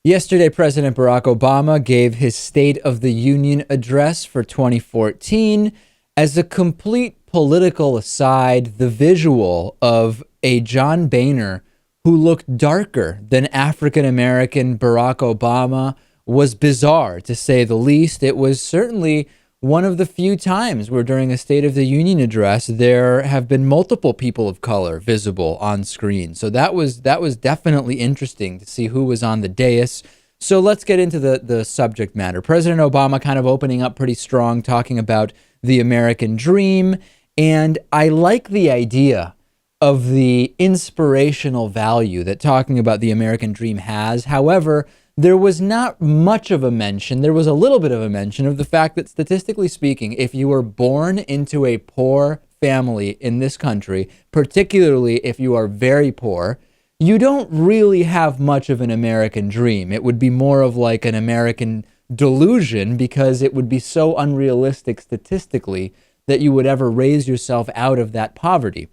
Yesterday, President Barack Obama gave his State of the Union address for 2014. As a complete political aside, the visual of a John Boehner who looked darker than African American Barack Obama was bizarre, to say the least. It was certainly one of the few times where during a State of the Union address there have been multiple people of color visible on screen. So that was definitely interesting to see who was on the dais. So let's get into the subject matter. President Obama kind of opening up pretty strong, talking about the American dream. And I like the idea of the inspirational value that talking about the American dream has. However, there was not much of a mention. There was a little bit of a mention of the fact that statistically speaking, if you were born into a poor family in this country, particularly if you are very poor, you don't really have much of an American dream. It would be more of like an American delusion because it would be so unrealistic statistically that you would ever raise yourself out of that poverty.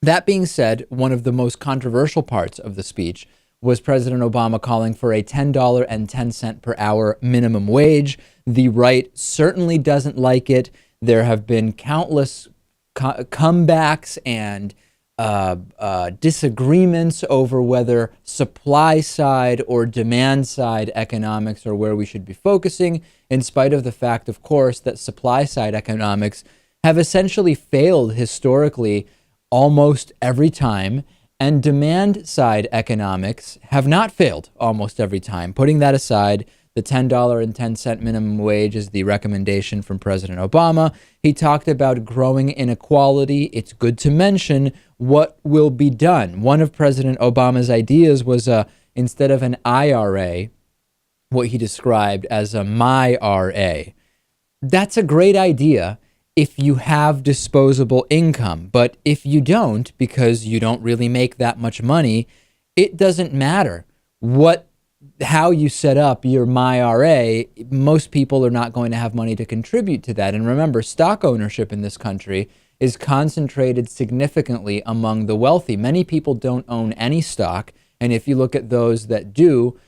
That being said, one of the most controversial parts of the speech was President Obama calling for a $10.10 per hour minimum wage. The right certainly doesn't like it. There have been countless comebacks and disagreements over whether supply side or demand side economics are where we should be focusing, in spite of the fact, of course, that supply side economics have essentially failed historically almost every time, and demand side economics have not failed almost every time. Putting that aside, the $10.10 minimum wage is the recommendation from President Obama. He talked about growing inequality. It's good to mention what will be done. One of President Obama's ideas was instead of an IRA, what he described as a My RA. That's a great idea if you have disposable income. But if you don't, because you don't really make that much money, it doesn't matter how you set up your MyRA. Most people are not going to have money to contribute to that. And remember, stock ownership in this country is concentrated significantly among the wealthy. Many people don't own any stock. And if you look at those that do,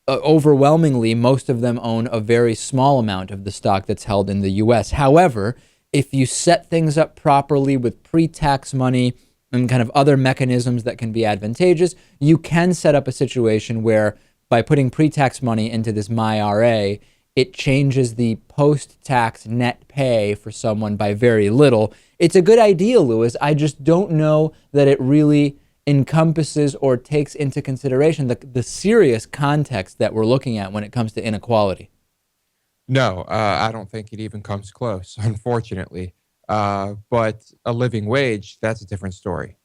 overwhelmingly, most of them own a very small amount of the stock that's held in the U.S. However, if you set things up properly with pre-tax money and kind of other mechanisms that can be advantageous, you can set up a situation where by putting pre-tax money into this MyRA, it changes the post-tax net pay for someone by very little. It's a good idea, Lewis. I just don't know that it really encompasses or takes into consideration the serious context that we're looking at when it comes to inequality. No, I don't think it even comes close, unfortunately. But a living wage, that's a different story.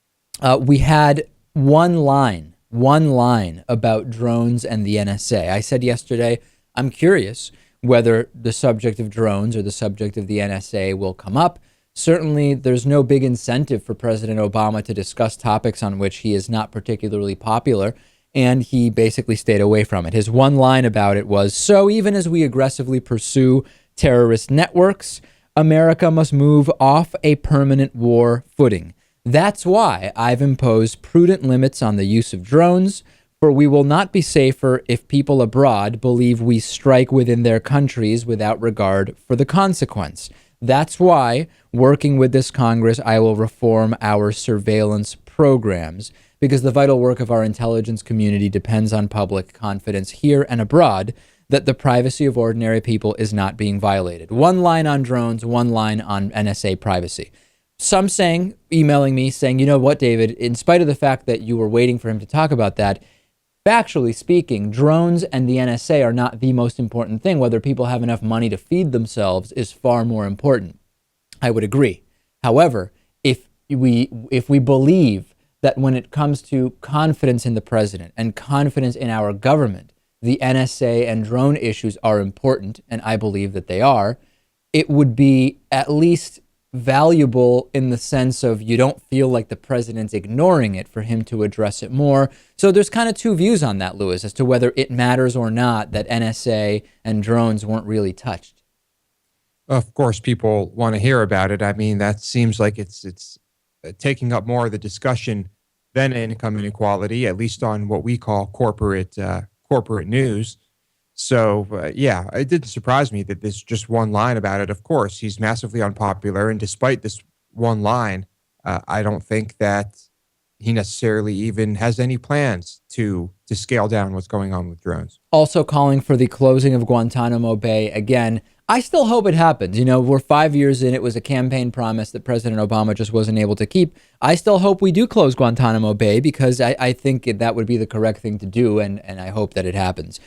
We had one line about drones and the NSA. I said yesterday, I'm curious whether the subject of drones or the subject of the NSA will come up. Certainly, there's no big incentive for President Obama to discuss topics on which he is not particularly popular, and he basically stayed away from it. His one line about it was, so even as we aggressively pursue terrorist networks, America must move off a permanent war footing. That's why I've imposed prudent limits on the use of drones, for we will not be safer if people abroad believe we strike within their countries without regard for the consequence. That's why, working with this Congress, I will reform our surveillance programs, because the vital work of our intelligence community depends on public confidence here and abroad that the privacy of ordinary people is not being violated. One line on drones, one line on NSA privacy. Some emailing me saying, you know what, David, in spite of the fact that you were waiting for him to talk about that, factually speaking, drones and the NSA are not the most important thing. Whether people have enough money to feed themselves is far more important. I would agree. However, if we believe that when it comes to confidence in the president and confidence in our government, the NSA and drone issues are important, and I believe that they are, it would be at least valuable in the sense of you don't feel like the president's ignoring it for him to address it more. So there's kind of two views on that, Lewis, as to whether it matters or not that NSA and drones weren't really touched. Of course, people want to hear about it. I mean, that seems like it's taking up more of the discussion than income inequality, at least on what we call corporate news. So, yeah, it didn't surprise me that there's just one line about it. Of course, he's massively unpopular. And despite this one line, I don't think that he necessarily even has any plans to scale down what's going on with drones. Also calling for the closing of Guantanamo Bay. Again, I still hope it happens. We're 5 years in. It was a campaign promise that President Obama just wasn't able to keep. I still hope we do close Guantanamo Bay because I think that would be the correct thing to do, and I hope that it happens.